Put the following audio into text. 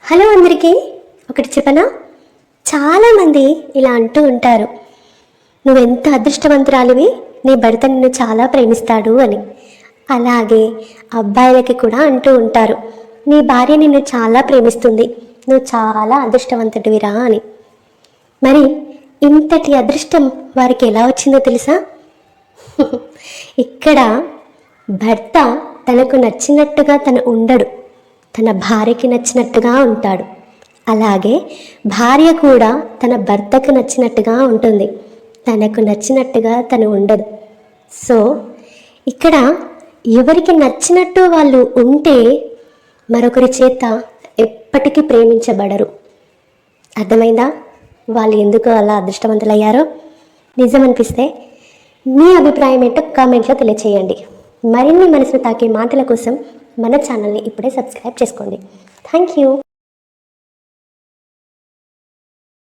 Hello అందరికీ, ఒకటి చెప్పనా? చాలామంది ఇలా అంటూ ఉంటారు, నువ్వెంత అదృష్టవంతురాలివి, నీ భర్త నిన్ను చాలా ప్రేమిస్తాడు అని. అలాగే అబ్బాయిలకి కూడా అంటూ ఉంటారు, నీ భార్య నిన్ను చాలా ప్రేమిస్తుంది, నువ్వు చాలా అదృష్టవంతుడివిరా అని. మరి ఇంతటి అదృష్టం వారికి ఎలా వచ్చిందో తెలుసా? ఇక్కడ భర్త తనకు నచ్చినట్టుగా తను ఉండడు, తన భార్యకి నచ్చినట్టుగా ఉంటాడు. అలాగే భార్య కూడా తన భర్తకు నచ్చినట్టుగా ఉంటుంది, తనకు నచ్చినట్టుగా తను ఉండదు. సో ఇక్కడ ఎవరికి నచ్చినట్టు వాళ్ళు ఉంటే మరొకరి చేత ఎప్పటికీ ప్రేమించబడరు. అర్థమైందా వాళ్ళు ఎందుకు అలా అదృష్టవంతులయ్యారో? నిజం అనిపిస్తే మీ అభిప్రాయం ఏంటో కామెంట్లో తెలియచేయండి. మరిన్ని మనసును తాకే మాటల కోసం మన ఛానల్ని ఇప్పుడే సబ్స్క్రైబ్ చేసుకోండి. Thank you.